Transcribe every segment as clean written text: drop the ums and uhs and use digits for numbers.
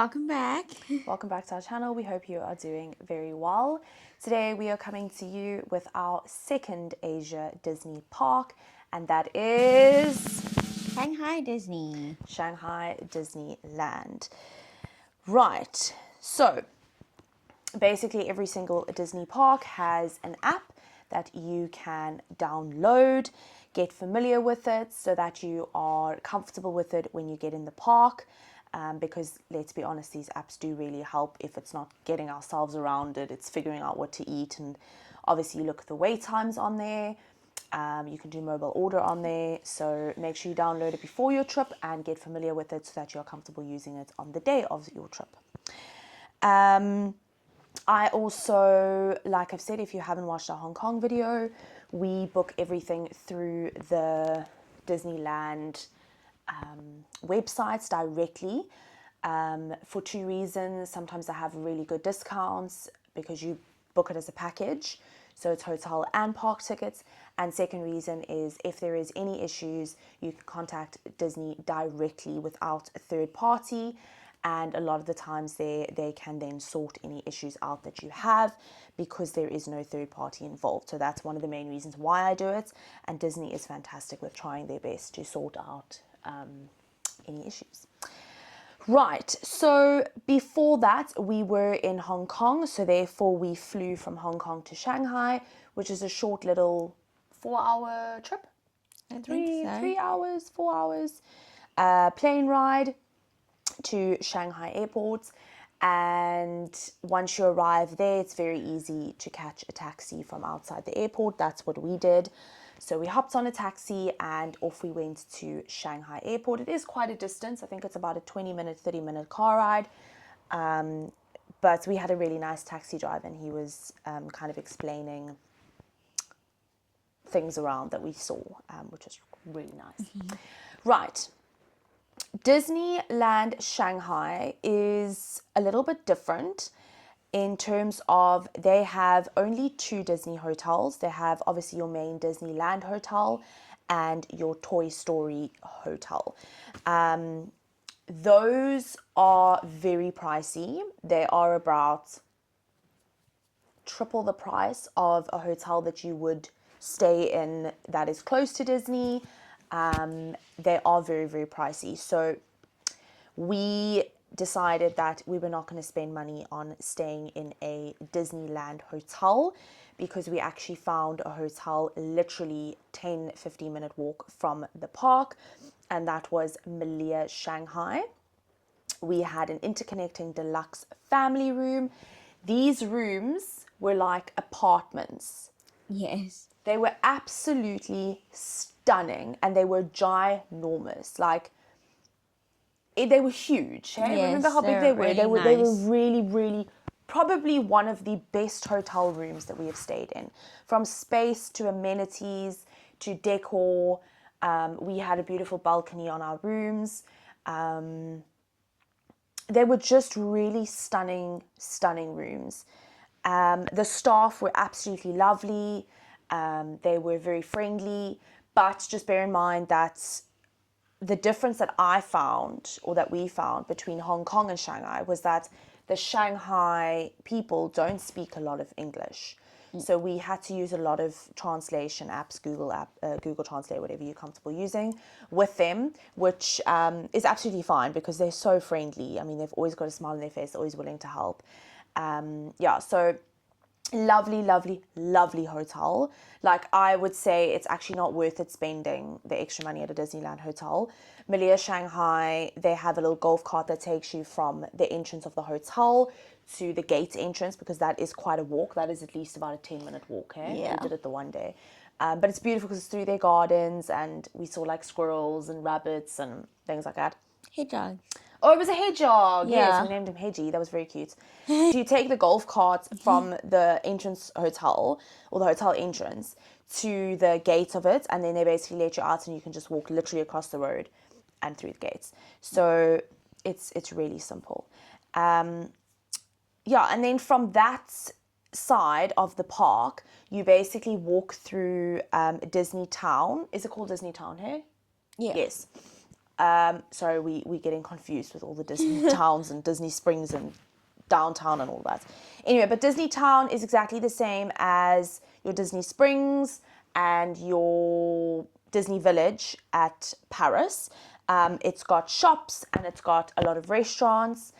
Welcome back. Welcome back to our channel. We hope you are doing very well. Today we are coming to you with our second Asia Disney park, and that is Shanghai Disney. Shanghai Disneyland. Right, so basically every single Disney park has an app that you can download, get familiar with it so that you are comfortable with it when you get in the park. Because let's be honest, these apps do really help. If it's not getting ourselves around it, it's figuring out what to eat. And obviously you look at the wait times on there. You can do mobile order on there. So make sure you download it before your trip and get familiar with it so that you're comfortable using it on the day of your trip. I also, like I've said, if you haven't watched our Hong Kong video, we book everything through the Disneyland websites directly for two reasons. Sometimes they have really good discounts because you book it as a package, so it's hotel and park tickets. And second reason is if there is any issues, you can contact Disney directly without a third party, and a lot of the times they can then sort any issues out that you have because there is no third party involved. So that's one of the main reasons why I do it, and Disney is fantastic with trying their best to sort out any issues. Right, so before that we were in Hong Kong, so therefore we flew from Hong Kong to Shanghai, which is a short little 4-hour trip. I think so. 3 hours, 4 hours plane ride to Shanghai airport. And once you arrive there, it's very easy to catch a taxi from outside the airport. That's what we did. So we hopped on a taxi and off we went to Shanghai airport. It is quite a distance. I think it's about a 20-minute, 30-minute car ride. But we had a really nice taxi driver, and he was kind of explaining things around that we saw, which was really nice. Mm-hmm. Right. Disneyland Shanghai is a little bit different in terms of they have only 2 Disney hotels. They have obviously your main Disneyland hotel and your Toy Story hotel. Those are very pricey. They are about triple the price of a hotel that you would stay in that is close to Disney. They are very, very pricey. So we decided that we were not going to spend money on staying in a Disneyland hotel because we actually found a hotel literally 10-15 minute walk from the park, and that was Malia Shanghai. We had an interconnecting deluxe family room. These rooms were like apartments. Yes. They were absolutely stunning, and they were ginormous. Like, they were huge. Hey? Yes, Remember how big they were? really They were nice. really, really, probably one of the best hotel rooms that we have stayed in. From space to amenities to decor. We had a beautiful balcony on our rooms. They were just really stunning, stunning rooms. The staff were absolutely lovely. They were very friendly, but just bear in mind that the difference that I found, or that we found, between Hong Kong and Shanghai was that the Shanghai people don't speak a lot of English. So we had to use a lot of translation apps, Google Translate, whatever you're comfortable using with them, which is absolutely fine because they're so friendly. I mean, they've always got a smile on their face, always willing to help. So lovely, lovely, lovely hotel. Like, I would say it's actually not worth it spending the extra money at a Disneyland hotel. Malia Shanghai, they have a little golf cart that takes you from the entrance of the hotel to the gate entrance, because that is quite a walk. That is at least about a 10-minute walk. Yeah. We did it the one day. But it's beautiful because it's through their gardens, and we saw like squirrels and rabbits and things like that. Hedgehog. Oh, it was a hedgehog. Yeah. Yes, we named him Hedgie. That was very cute. So you take the golf cart from the entrance hotel, or the hotel entrance, to the gate of it, and then they basically let you out, and you can just walk literally across the road and through the gates. So it's really simple. And then from that side of the park, you basically walk through Disney Town. Is it called Disney Town here? Yeah. Yes. Sorry, we're getting confused with all the Disney towns and Disney Springs and downtown and all that. Anyway, but Disney Town is exactly the same as your Disney Springs and your Disney Village at Paris. It's got shops and it's got a lot of restaurants.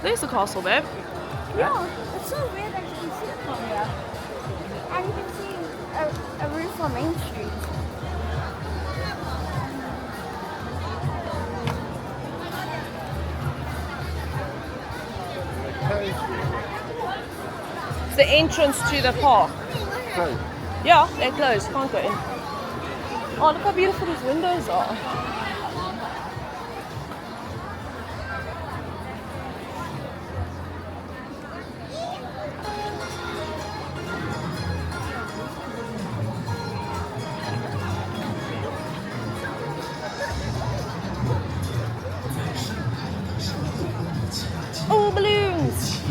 There's the castle, babe. Yeah, it's so weird that you can see it from here. And you can see a roof on Main Street. It's the entrance to the park. Closed. Yeah, they're closed. Can't go in. Oh, look how beautiful these windows are. Oh, balloons!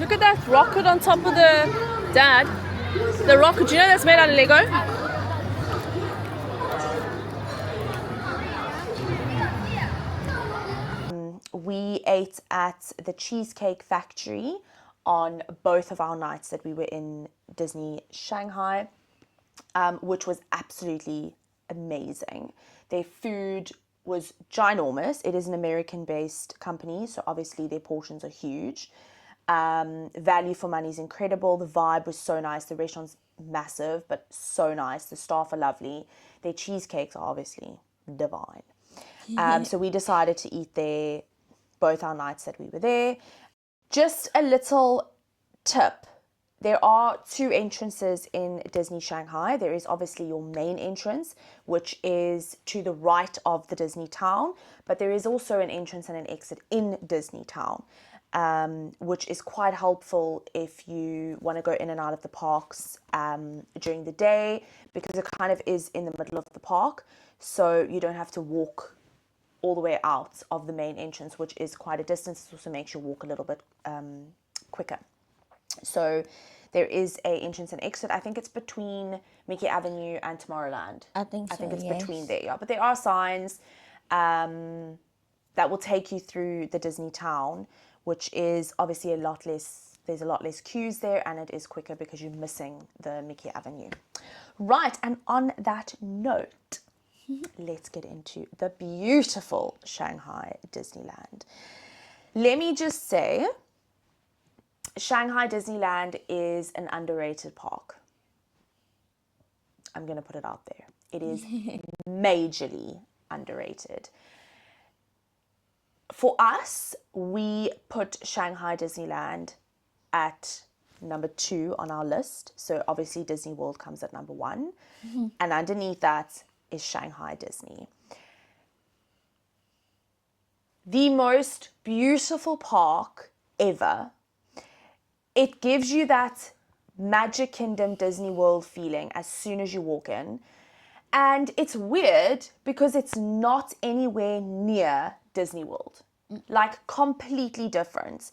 Look at that rocket on top of the dad. The rocket, do you know that's made out of Lego? We ate at the Cheesecake Factory on both of our nights that we were in Disney Shanghai, which was absolutely amazing. Their food was ginormous. It is an American-based company, so obviously their portions are huge. Value for money is incredible. The vibe was so nice. The restaurant's massive, but so nice. The staff are lovely. Their cheesecakes are obviously divine. So we decided to eat there both our nights that we were there. Just a little tip. There are two entrances in Disney Shanghai. There is obviously your main entrance, which is to the right of the Disney town, but there is also an entrance and an exit in Disney town, which is quite helpful if you want to go in and out of the parks during the day, because it kind of is in the middle of the park, so you don't have to walk all the way out of the main entrance, which is quite a distance. It also makes you walk a little bit quicker. So there is a entrance and exit. I think it's between Mickey Avenue and Tomorrowland. I think so, it's yes. between there, yeah. But there are signs that will take you through the Disney town, which is obviously a lot less, there's a lot less queues there, and it is quicker because you're missing the Mickey Avenue. Right, and on that note, let's get into the beautiful Shanghai Disneyland. Let me just say, Shanghai Disneyland is an underrated park. I'm going to put it out there. It is majorly underrated. For us, we put Shanghai Disneyland at number 2 on our list. So obviously Disney World comes at number 1. And underneath that is Shanghai Disney. The most beautiful park ever. It gives you that Magic Kingdom Disney World feeling as soon as you walk in. And it's weird because it's not anywhere near Disney World. Like, completely different.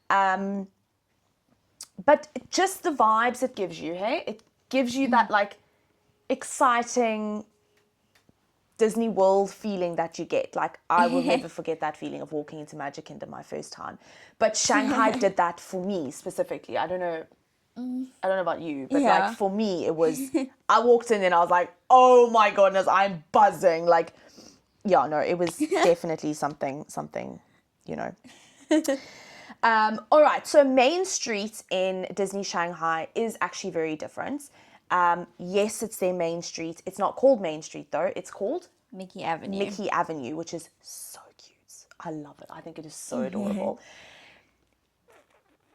But just the vibes it gives you, hey? It gives you that, like, exciting Disney World feeling that you get. Like, I will never forget that feeling of walking into Magic Kingdom my first time. But Shanghai did that for me specifically. I don't know about you, but like for me it was, I walked in and I was like, oh my goodness, I'm buzzing. Like, yeah, no, it was definitely something, you know. All right, so Main Street in Disney Shanghai is actually very different. Yes, it's their main street. It's not called Main Street though. It's called Mickey Avenue. Mickey Avenue, which is so cute. I love it. I think it is so adorable.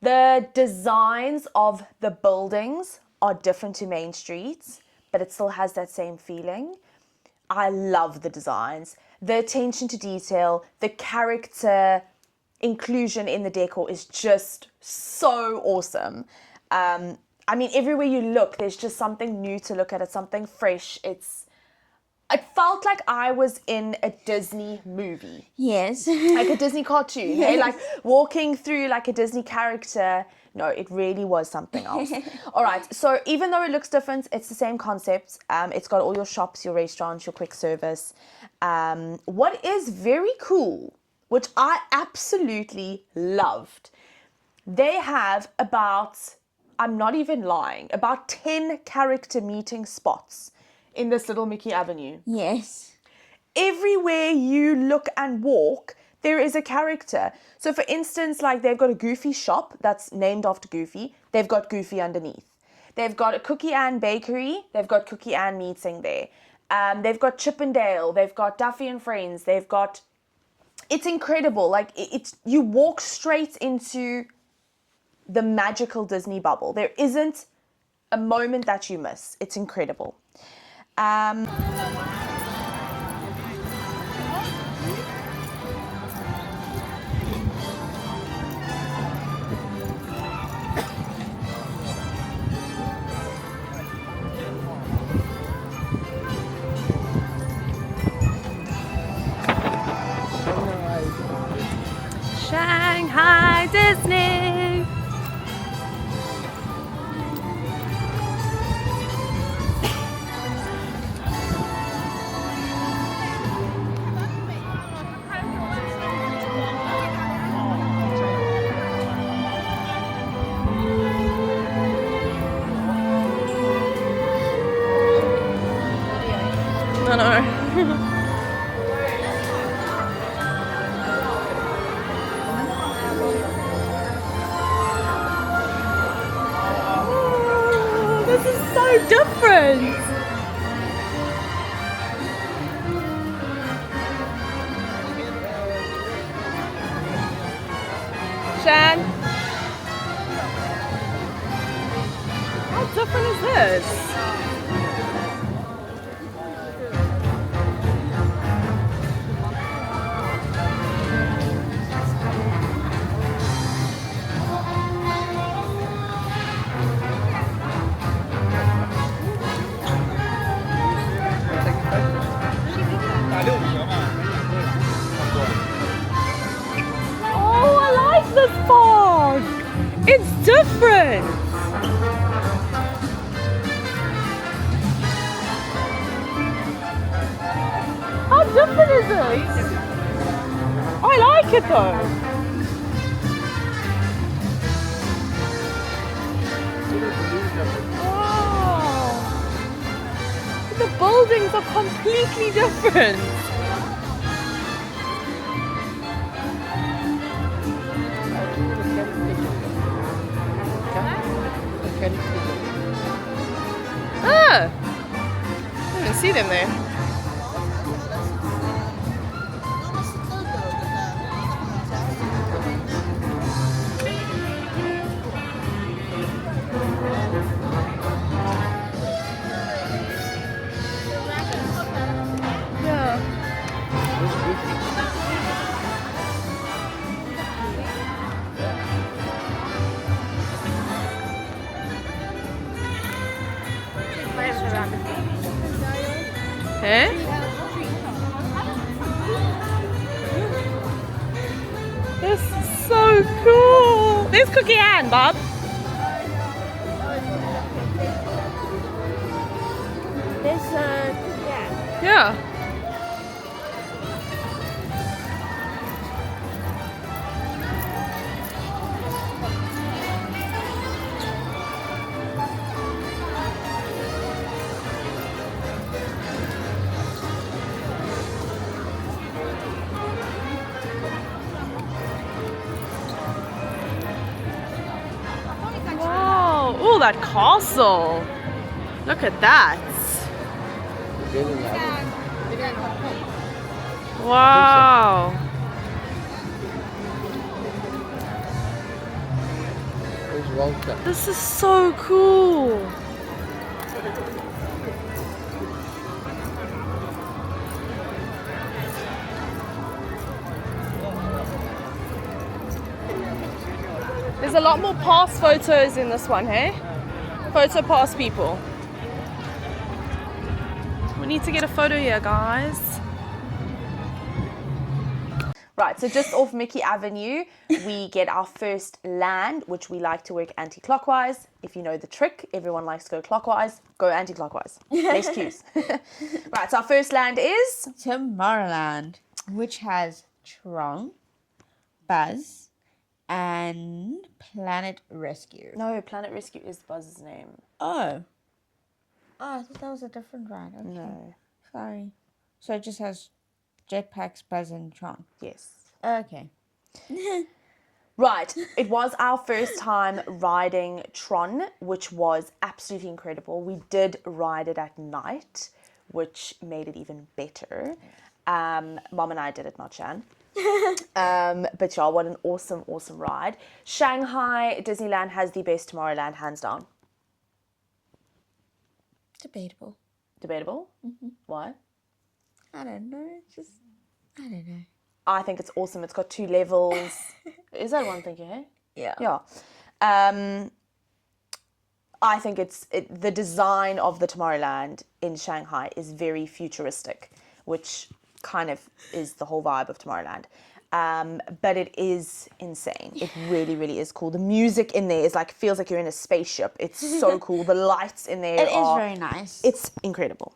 The designs of the buildings are different to Main Street, but it still has that same feeling. I love the designs. The attention to detail, the character inclusion in the decor is just so awesome. I mean, everywhere you look, there's just something new to look at. It's something fresh. It's It felt like I was in a Disney movie, Yes. like a Disney cartoon. They like walking through like a Disney character. No, it really was something else. All right, so even though it looks different, it's the same concept. It's got all your shops, your restaurants, your quick service. What is very cool, which I absolutely loved, they have about, I'm not even lying, about 10 character meeting spots in this little Mickey Avenue. Yes. Everywhere you look and walk, there is a character. So for instance, like they've got a Goofy shop that's named after Goofy. They've got Goofy underneath. They've got a Cookie Ann bakery. They've got Cookie Ann meeting there. They've got Chip and Dale. They've got Duffy and Friends. They've got, it's incredible. Like it's, you walk straight into the magical Disney bubble. There isn't a moment that you miss. It's incredible. Shanghai Disney. I know. This is so different. Shan, how different is this? Oh, I like this park. It's different. How different is it? I like it though. Wow. The buildings are completely different. Ah! I didn't see them there. Yeah. Eh? This is so cool. There's Cookie Ann, Bob. There's yeah. Yeah. Wow. Oh, that castle. Look at that. Wow. This is so cool. There's a lot more pass photos in this one, hey? Photo pass people. We need to get a photo here, guys. Right, so just off Mickey Avenue, we get our first land, which we like to work anti-clockwise. If you know the trick, everyone likes to go clockwise, go anti-clockwise. Less cues. Right, so our first land is... Tomorrowland, which has Tron, Buzz, and Planet Rescue. No, Planet Rescue is Buzz's name. Oh, I thought that was a different ride. Okay. No. Sorry. So it just has Jetpacks, Buzz, and Tron. Yes. Okay. Right, it was our first time riding Tron, which was absolutely incredible. We did ride it at night, which made it even better. Mom and I did it, not Shan. But yeah, what an awesome, awesome ride. Shanghai Disneyland has the best Tomorrowland, hands down. Debatable. Debatable? Mm-hmm. Why? I don't know. I don't know. I think it's awesome. It's got 2 levels. Is that one thing, hey? Yeah. Yeah. I think the design of the Tomorrowland in Shanghai is very futuristic, which kind of is the whole vibe of Tomorrowland. But it is insane. It really, really is cool. The music in there is feels like you're in a spaceship. It's so cool. The lights in there It is very nice. It's incredible.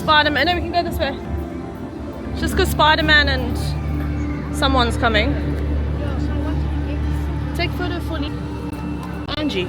Spider-Man. No, we can go this way. Just because Spider-Man and someone's coming. Take photo for Angie.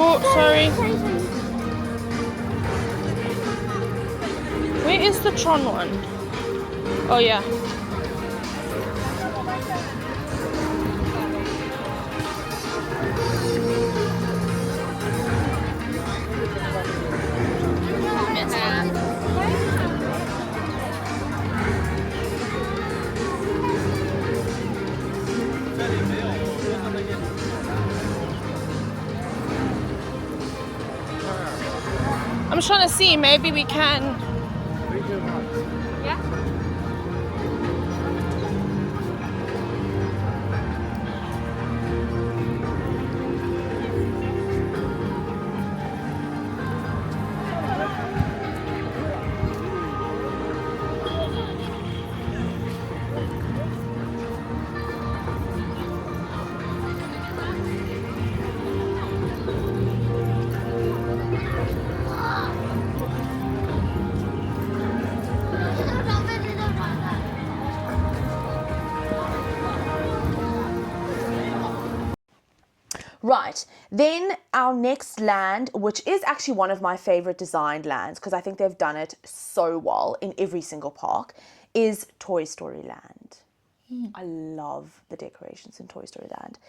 Oh, sorry. Where is the Tron one? Oh, yeah. I'm trying to see, maybe we can. Yeah. Right, then our next land, which is actually one of my favorite designed lands because I think they've done it so well in every single park, is Toy Story Land. I love the decorations in Toy Story Land.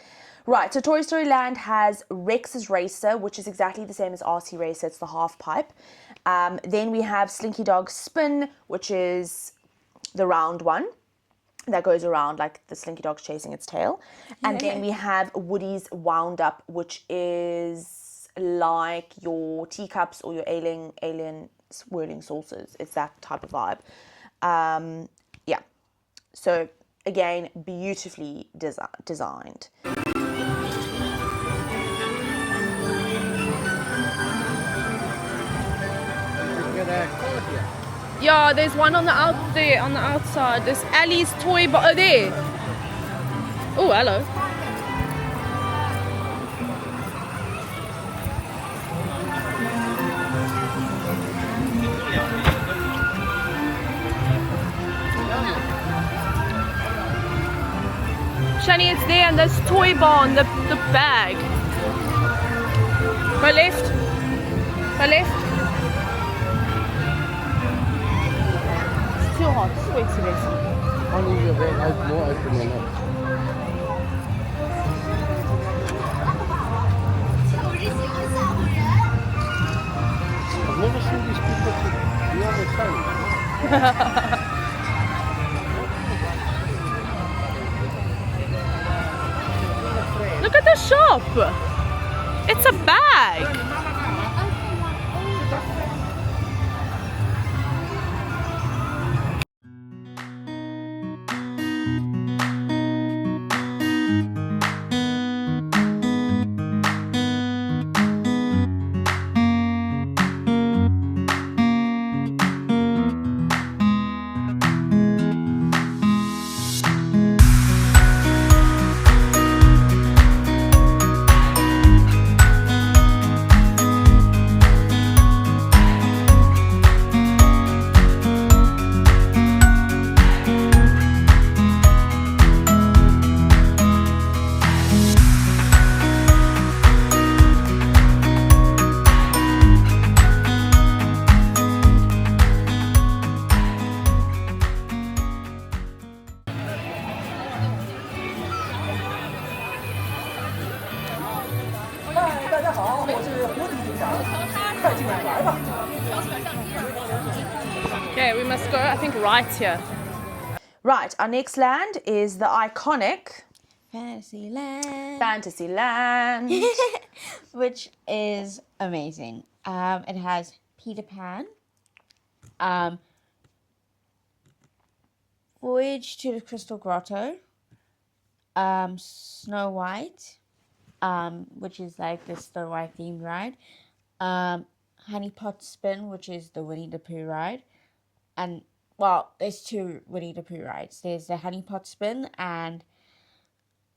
Right, so Toy Story Land has Rex's Racer, which is exactly the same as RC Racer. It's the half pipe. Then we have Slinky Dog's Spin, which is the round one that goes around like the Slinky Dog's chasing its tail. And then we have Woody's Wound Up, which is like your teacups or your alien swirling saucers. It's that type of vibe. Yeah, so again, beautifully designed. Yeah, there's one on the outside. There's Ali's toy bar. Oh, there. Oh, hello. Shani, it's there, and there's toy bar on the bag. Go left. Go left. It's too hot. Sweaty, Leslie. I'll leave your bed more open than that. I've never seen these people be on the phone. Look at the shop. It's a bag. Okay, we must go, I think, right here. Right, our next land is the iconic Fantasyland. Which is amazing. It has Peter Pan, Voyage to the Crystal Grotto, Snow White, which is like the Snow White themed ride, Honey Pot Spin, which is the Winnie the Pooh ride, and well, there's two Winnie the Pooh rides. There's the Honey Pot Spin and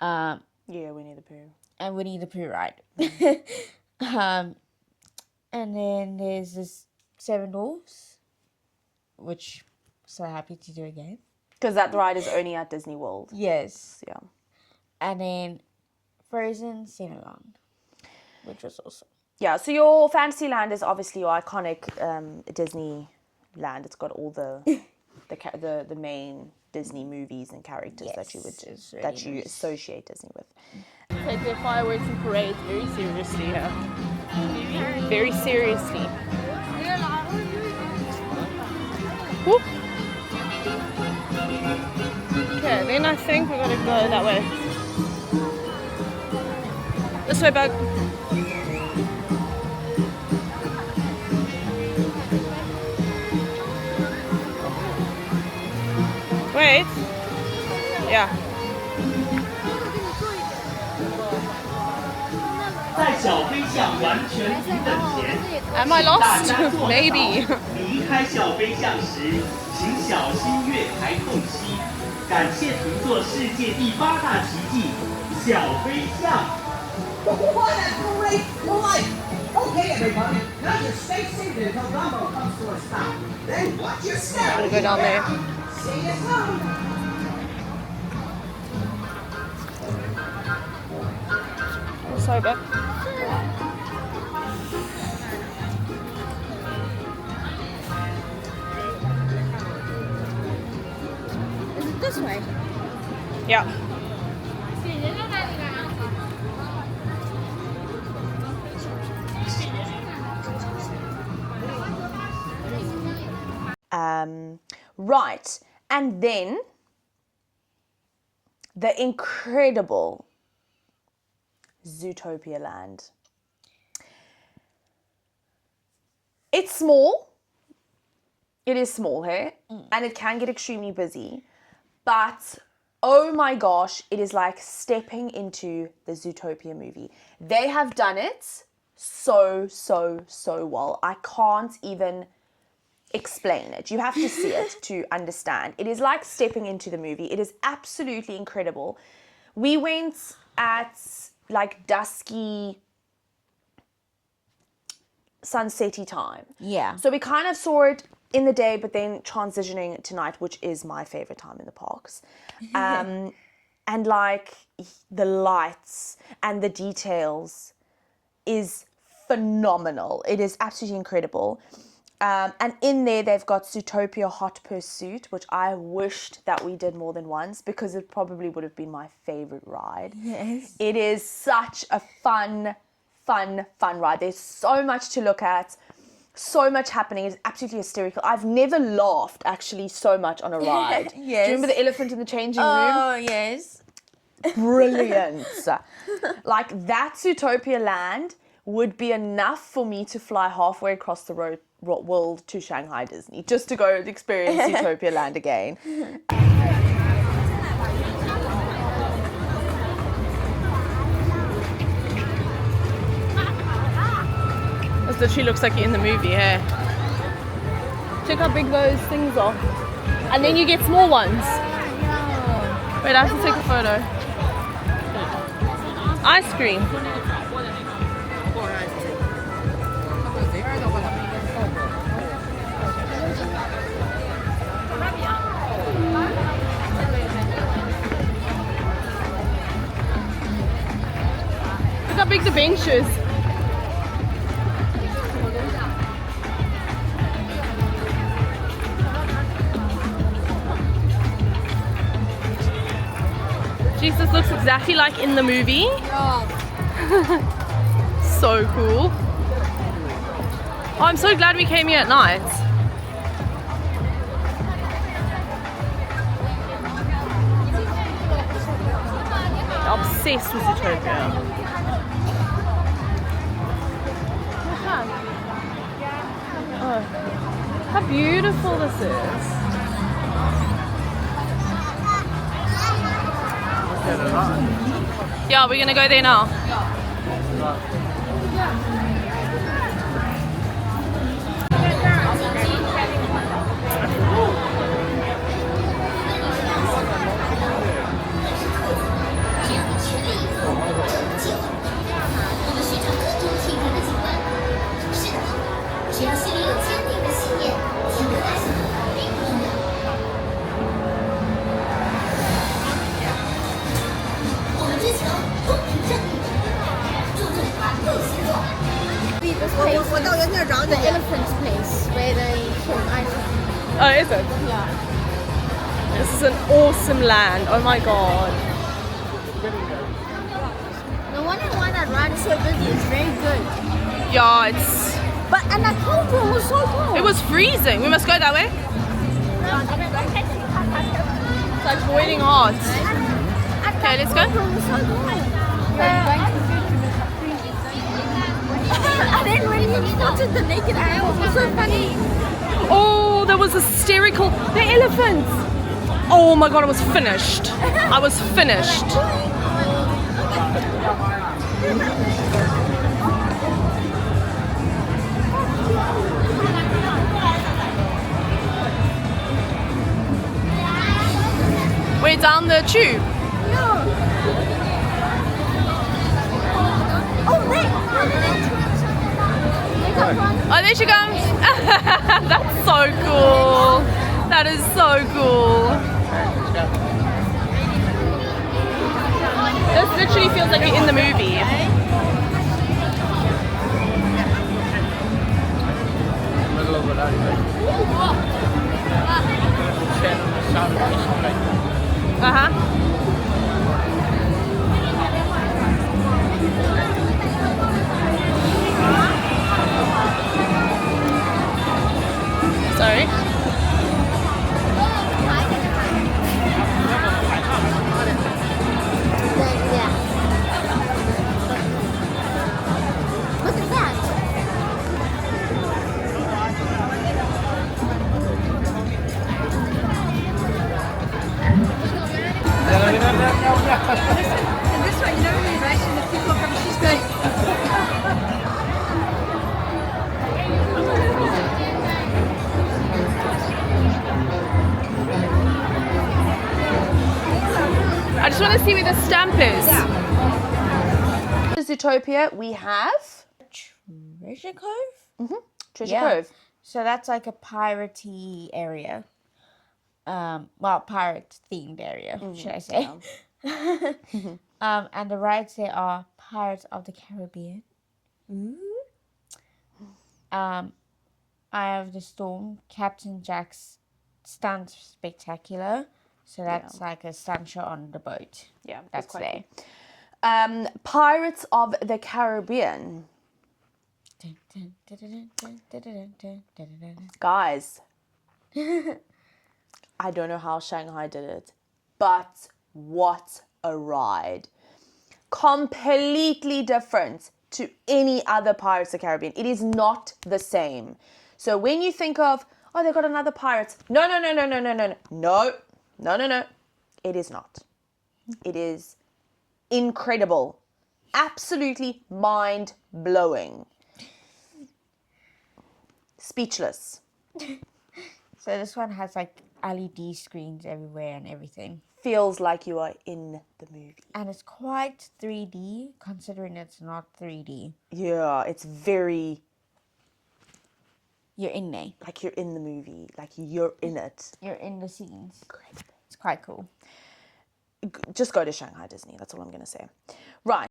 Winnie the Pooh. And Winnie the Pooh ride. And then there's this Seven Dwarfs, which I'm so happy to do again. Because that ride is only at Disney World. Yes. Yeah. And then Frozen Cinnamon, which was awesome. Yeah, so your Fantasyland is obviously your iconic Disneyland. It's got all the main Disney movies and characters that you Yes, it's really that you nice. associate Disney with. Take their fireworks and parades very seriously here. Very seriously. Whoop. Okay, then I think we're gonna go that way. This way back. Wait. Yeah. 在小飞象完全平等前， Am I 大 lost? 家做得 Maybe. 到离开小飞象时，请小心月台空隙。感谢乘坐世界第8大奇迹——小飞象。 What a great flight! Okay, everybody, now just stay seated until Dumbo comes to a stop. Then watch your step. Gotta go down there. See you soon. Sorry, babe. Is it this way? Yeah. Right, and then the incredible Zootopia Land. It's small. It is small here, and it can get extremely busy. But oh my gosh, it is like stepping into the Zootopia movie. They have done it so well. I can't even explain it. You have to see it to understand. It is like stepping into the movie. It is absolutely incredible. We went at like dusky, sunsetty time. Yeah. So we kind of saw it in the day, but then transitioning to night, which is my favorite time in the parks. And like the lights and the details is phenomenal. It is absolutely incredible. And in there, they've got Zootopia Hot Pursuit, which I wished that we did more than once because it probably would have been my favorite ride. Yes. It is such a fun ride. There's so much to look at, so much happening. It's absolutely hysterical. I've never laughed actually so much on a ride. Yes. Do you remember the elephant in the changing room? Oh, yes. Brilliant. Like that Zootopia Land would be enough for me to fly halfway across the world to Shanghai Disney just to go experience Zootopia Land again. That's literally looks like you're in the movie, hey? Check how big those things are. And then you get small ones. Wait, I have to take a photo. Ice cream. Look how big the bench is. Jesus looks exactly like in the movie. So cool. Oh, I'm so glad we came here at night. Obsessed with Zootopia. Oh, how beautiful this is. Yeah, we're gonna go there now. this place is the elephant's place where they show ice. Oh, is it? Yeah. This is an awesome land. Oh my god. No wonder why that ride is so busy. It's very good. Yeah, it's And that cold room was so cold. it was freezing. We must go that way. It's like boiling hot. Okay, let's go. And then when you spotted the naked animals, it was so funny. Oh, that was hysterical. The elephants. Oh my god, I was finished. I was finished. We're down the tube. Oh, there she comes. That's so cool. That is so cool. This literally feels like you're in the movie. Middle of the night. Stand on the side of the street. Uh-huh. Sorry. Yeah. Look at that. This one, you know, when you're racing, the people from she's going. I just want to see where the stamp is. Zootopia, we have Treasure Cove? Treasure Yeah. Cove. So that's like a piratey area. Well, pirate themed area, should I say? And the rides there are Pirates of the Caribbean. Eye of the Storm, Captain Jack's Stunt Spectacular. So that's like a stunt show on the boat. Yeah, That's quite there. cool. Pirates of the Caribbean. Guys, I don't know how Shanghai did it, but what a ride. Completely different to any other Pirates of the Caribbean. It is not the same. So when you think of, oh, they got another Pirates. No. It is not. It is incredible. Absolutely mind-blowing. Speechless. So this one has like LED screens everywhere and everything. Feels like you are in the movie. And it's quite 3D, considering it's not 3D. Yeah, it's very You're in there. like you're in the movie. Like you're in it. You're in the scenes. It's quite cool. Just go to Shanghai Disney. That's all I'm going to say. Right.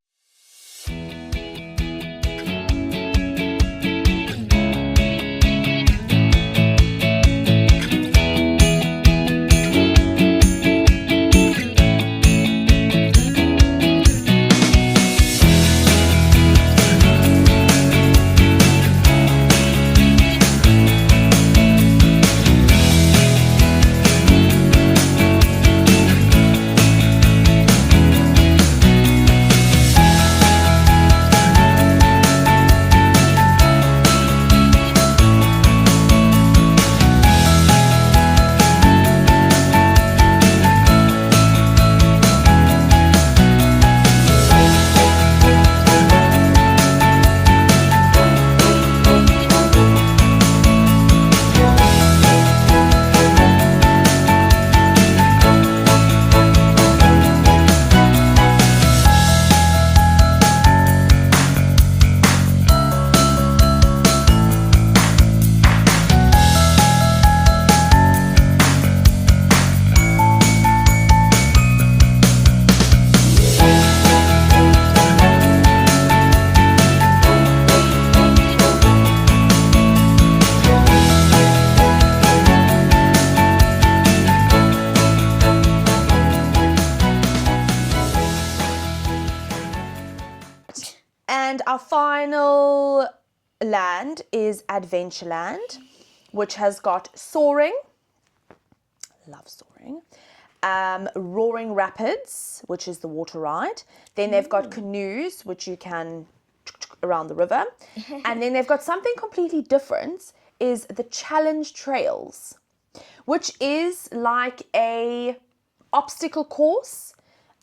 land is Adventureland, which has got soaring. Love soaring. Roaring Rapids, which is the water ride. Then they've got canoes, which you can around the river. And then they've got something completely different, is the Challenge Trails, which is like a obstacle course.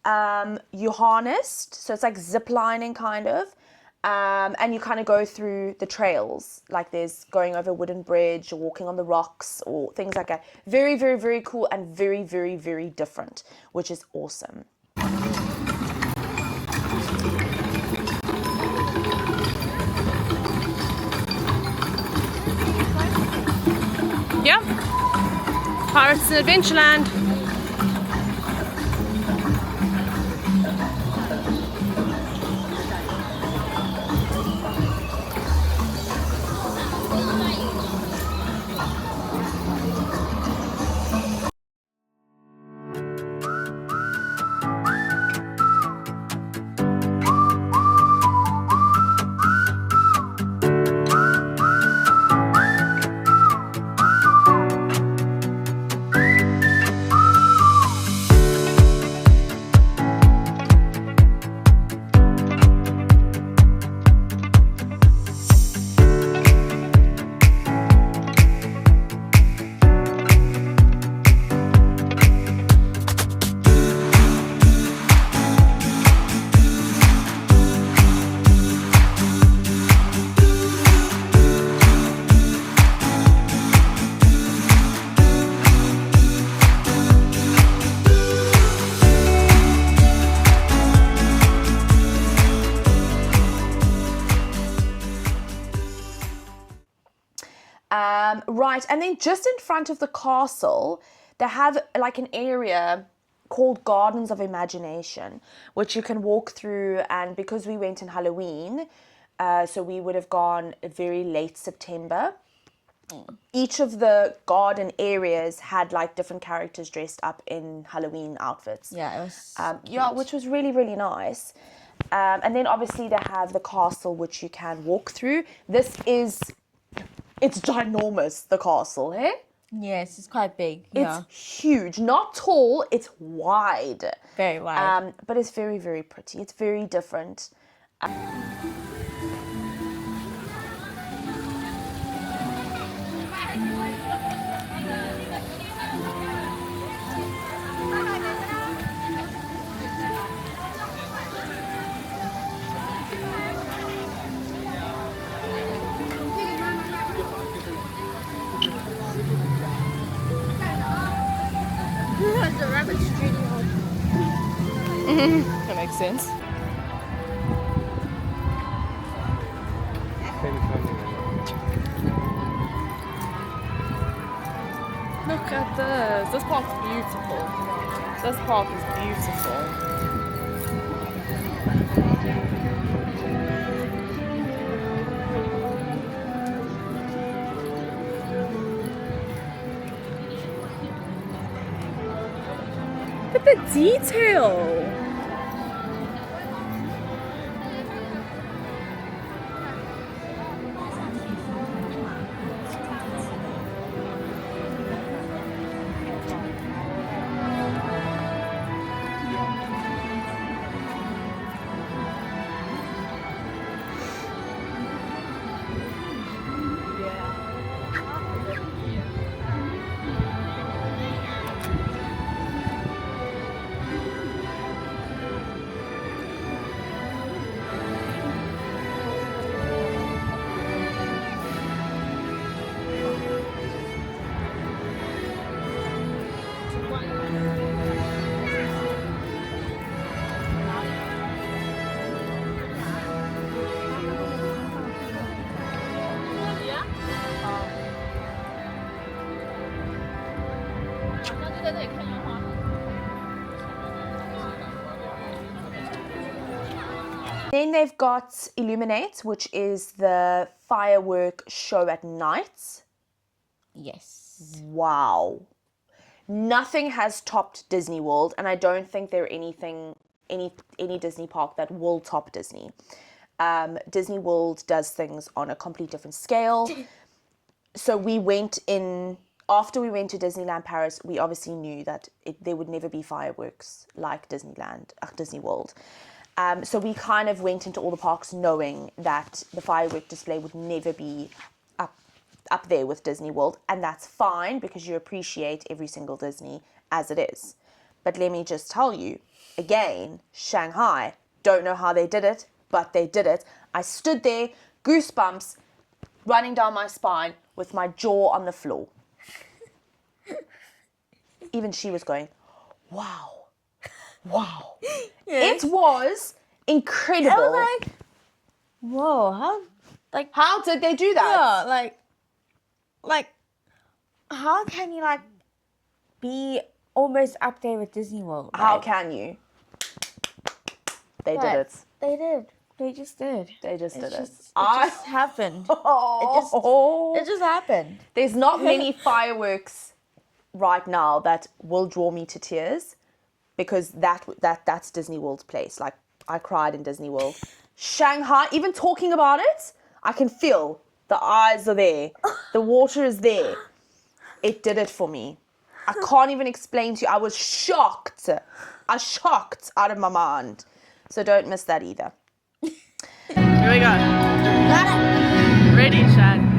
You harnessed, so it's like zip lining kind of. And you kind of go through the trails, like there's going over a wooden bridge or walking on the rocks or things like that. Very, very, very cool and very, very, very different, which is awesome. Yeah. Pirates in Adventureland. Right, and then just in front of the castle, they have like an area called Gardens of Imagination, which you can walk through. And because we went in Halloween, so we would have gone very late September. Each of the garden areas had like different characters dressed up in Halloween outfits. Yeah, it was yeah, which was really, really nice. And then obviously they have the castle, which you can walk through. It's ginormous, the castle, eh? yes, it's quite big. It's Yeah, huge, not tall, it's wide. very wide. But it's very, very pretty. It's very different. That makes sense. Look at this. This park's beautiful. This park is beautiful. Look at the detail. Then they've got Illuminate, which is the firework show at night. Yes. Wow. Nothing has topped Disney World, and I don't think there any Disney park that will top Disney. Disney World does things on a complete different scale. So we went in, after we went to Disneyland Paris, we obviously knew that there would never be fireworks like Disney World. So we kind of went into all the parks knowing that the firework display would never be up there with Disney World, and that's fine because you appreciate every single Disney as it is. But let me just tell you, again, Shanghai, don't know how they did it, but they did it. I stood there, goosebumps running down my spine with my jaw on the floor. Even she was going, wow. Yes. It was incredible. I was like, whoa, How did they do that? yeah, like, how can you, like, be almost up there with Disney World? How Like, can you? They did but it. They did. They just did. They just did it. It just happened. It just happened. There's not many fireworks right now that will draw me to tears because that's Disney World's place. Like, I cried in Disney World. Shanghai, even talking about it, I can feel the eyes are there. The water is there. It did it for me. I can't even explain to you. I was shocked. I was shocked out of my mind. So don't miss that either. Here we go. Ready, Shan.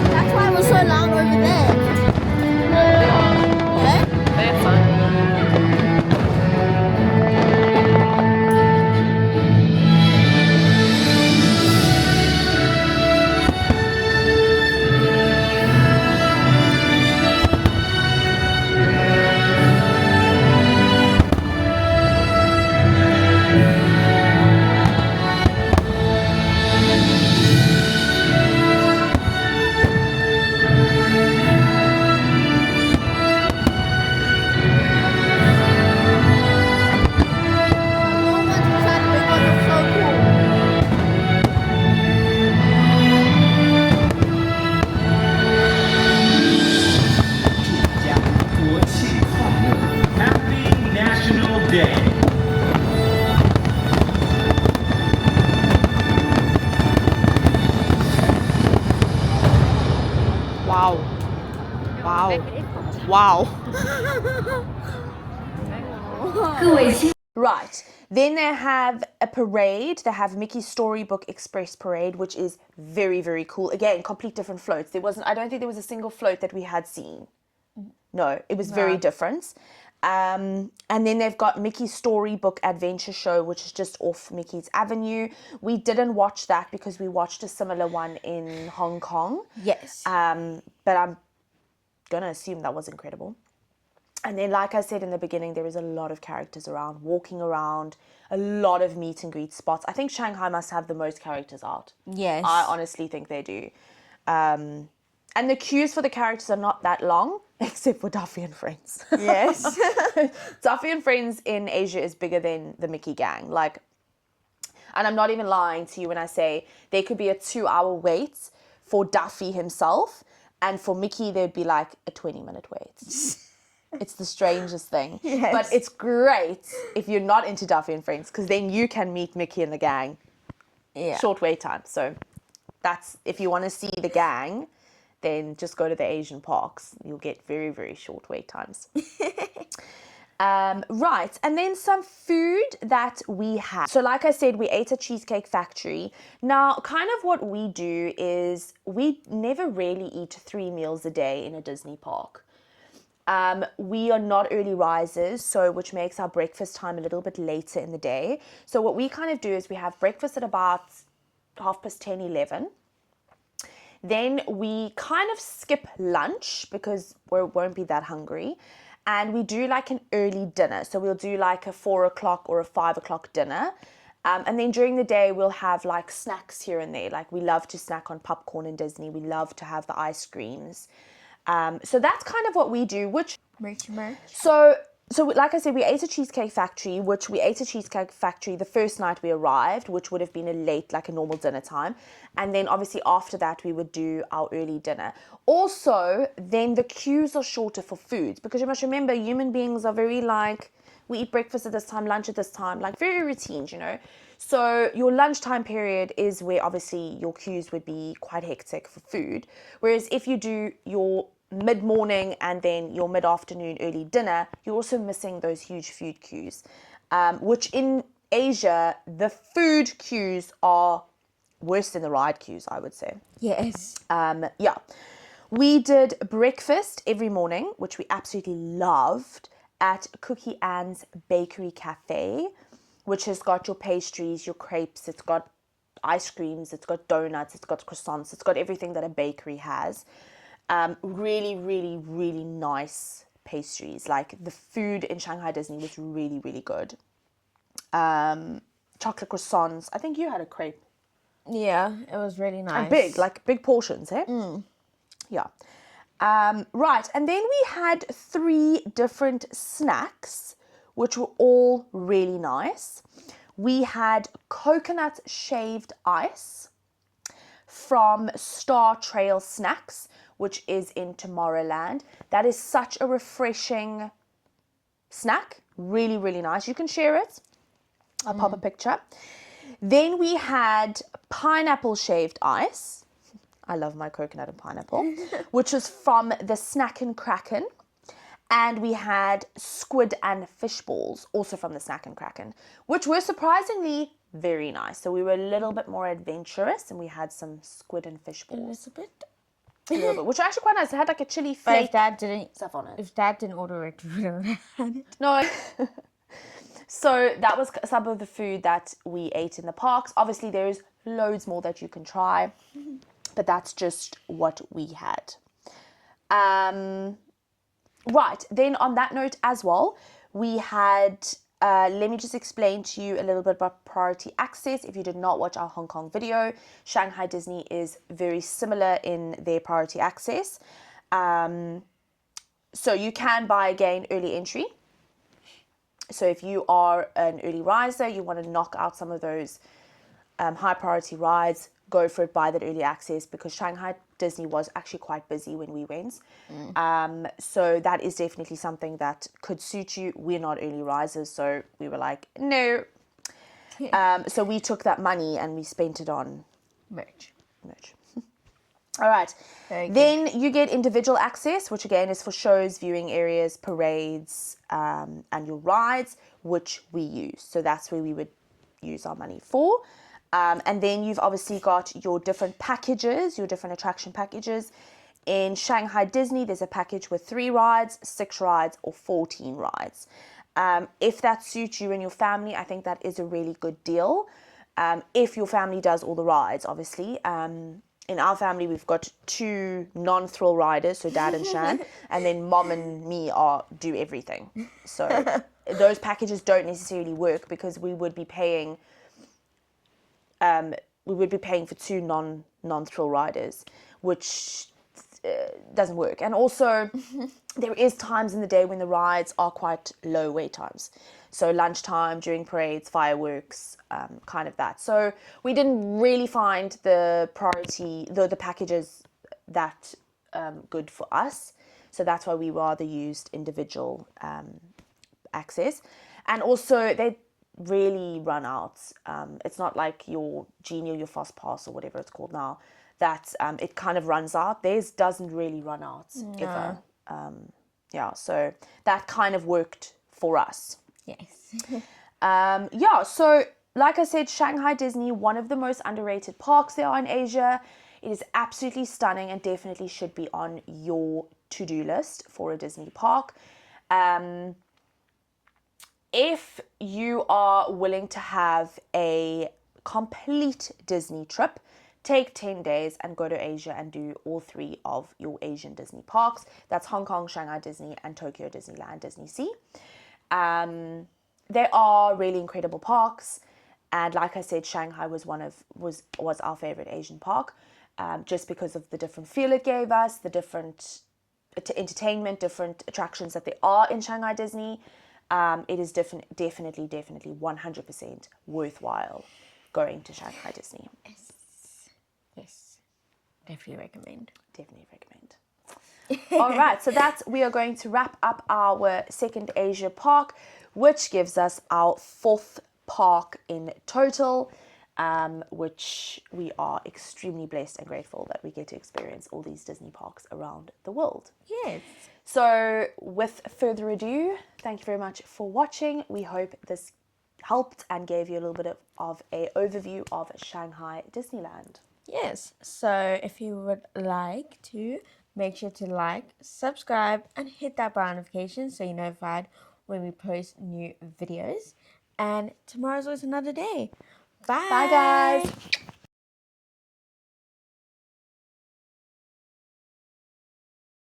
That's why it was so loud over there. Yeah? That's fine. No one's beside the big one. It's so cool. Happy National Day. Wow. Wow. Right. Then they have a parade. They have Mickey's Storybook Express Parade, which is very, very cool. Again, complete different floats. I don't think there was a single float that we had seen. No, it was very different. And then they've got Mickey's Storybook Adventure Show, which is just off Mickey's Avenue. We didn't watch that because we watched a similar one in Hong Kong. Yes. But I'm going to assume that was incredible. And then, like I said in the beginning, there is a lot of characters around, walking around, a lot of meet and greet spots. I think Shanghai must have the most characters out. Yes. I honestly think they do. And the queues for the characters are not that long, except for Duffy and Friends. Yes. Duffy and Friends in Asia is bigger than the Mickey gang. Like, and I'm not even lying to you when I say there could be a 2-hour wait for Duffy himself, and for Mickey there'd be like a 20-minute wait. It's the strangest thing. Yes. But it's great if you're not into Duffy and Friends, because then you can meet Mickey and the gang. Yeah. Short wait time. So that's, if you want to see the gang, then just go to the Asian parks. You'll get very, very short wait times. Right, and then some food that we had. So like I said, we ate at Cheesecake Factory. Now, kind of what we do is we never really eat 3 meals a day in a Disney park. We are not early risers, so which makes our breakfast time a little bit later in the day. So what we kind of do is we have breakfast at about 10:30, 11. Then we kind of skip lunch because we won't be that hungry. And we do like an early dinner. So we'll do like a 4 o'clock or a 5 o'clock dinner. And then during the day, we'll have like snacks here and there. Like we love to snack on popcorn in Disney. We love to have the ice creams. So that's kind of what we do, which... Merch. So like I said, we ate a Cheesecake Factory, the first night we arrived, which would have been like a normal dinner time. And then obviously after that, we would do our early dinner. Also, then the queues are shorter for food, because you must remember, human beings are very like, we eat breakfast at this time, lunch at this time, like very routine, you know. So your lunchtime period is where obviously your queues would be quite hectic for food. Whereas if you do your mid-morning and then your mid-afternoon early dinner, you're also missing those huge food queues, which in Asia, the food queues are worse than the ride queues, I would say. Yes. Yeah. We did breakfast every morning, which we absolutely loved, at Cookie Ann's Bakery Cafe, which has got your pastries, your crepes, it's got ice creams, it's got donuts, it's got croissants, it's got everything that a bakery has. Really, really, really nice pastries. Like the food in Shanghai Disney was really, really good. Chocolate croissants. I think you had a crepe. Yeah, it was really nice. And big, like big portions, eh? Yeah. Right, and then we had 3 different snacks, which were all really nice. We had coconut shaved ice from Star Trail Snacks, which is in Tomorrowland. That is such a refreshing snack. Really, really nice. You can share it. I'll pop a picture. Then we had pineapple shaved ice. I love my coconut and pineapple, which was from the Snack and Kraken. And we had squid and fish balls, also from the Snack and Kraken, which were surprisingly very nice. So we were a little bit more adventurous, and we had some squid and fish balls. A little bit, which are actually quite nice. It had like a chili But flake if Dad didn't, stuff on it. if Dad didn't order it, we would have had it. No. So that was some of the food that we ate in the parks. Obviously, there's loads more that you can try, but that's just what we had. Right, then on that note as well, we had, let me just explain to you a little bit about priority access. If you did not watch our Hong Kong video, Shanghai Disney is very similar in their priority access. So you can buy, again, early entry. So if you are an early riser, you want to knock out some of those high priority rides, go for it, buy that early access, because Shanghai Disney was actually quite busy when we went. So that is definitely something that could suit you. We're not early risers, so we were like, no. So we took that money and we spent it on Merch. All right. Very good. Then you get individual access, which again is for shows, viewing areas, parades, and your rides, which we use. So that's where we would use our money for. And then you've obviously got your different packages, your different attraction packages. In Shanghai Disney, there's a package with 3 rides, 6 rides, or 14 rides. If that suits you and your family, I think that is a really good deal. If your family does all the rides, obviously. In our family, we've got 2 non-thrill riders, so Dad and Shan, and then Mom and me do everything. So those packages don't necessarily work, because we would be paying for 2 non-thrill riders, which doesn't work. And also, there is times in the day when the rides are quite low wait times. So lunchtime, during parades, fireworks, kind of that. So we didn't really find the packages that good for us. So that's why we rather used individual access. And also, they really run out. It's not like your Genie or your Fast Pass or whatever it's called now, that it kind of runs out. Theirs doesn't really run out ever. Yeah, so that kind of worked for us. Yes. Yeah, so like I said, Shanghai Disney, one of the most underrated parks there are in Asia. It is absolutely stunning and definitely should be on your to-do list for a Disney park. If you are willing to have a complete Disney trip, take 10 days and go to Asia and do all 3 of your Asian Disney parks. That's Hong Kong, Shanghai Disney, and Tokyo Disneyland, Disney Sea. They are really incredible parks. And like I said, Shanghai was was our favorite Asian park, just because of the different feel it gave us, the different entertainment, different attractions that there are in Shanghai Disney. It is definitely 100% worthwhile going to Shanghai Disney. Yes. Definitely recommend. Definitely recommend. All right, so we are going to wrap up our second Asia park, which gives us our 4th park in total, which we are extremely blessed and grateful that we get to experience all these Disney parks around the world. Yes. So with further ado, thank you very much for watching. We hope this helped and gave you a little bit of an overview of Shanghai Disneyland. Yes. So if you would like to, make sure to like, subscribe, and hit that bell notification so you're notified when we post new videos. And tomorrow's always another day. Bye. Bye, guys.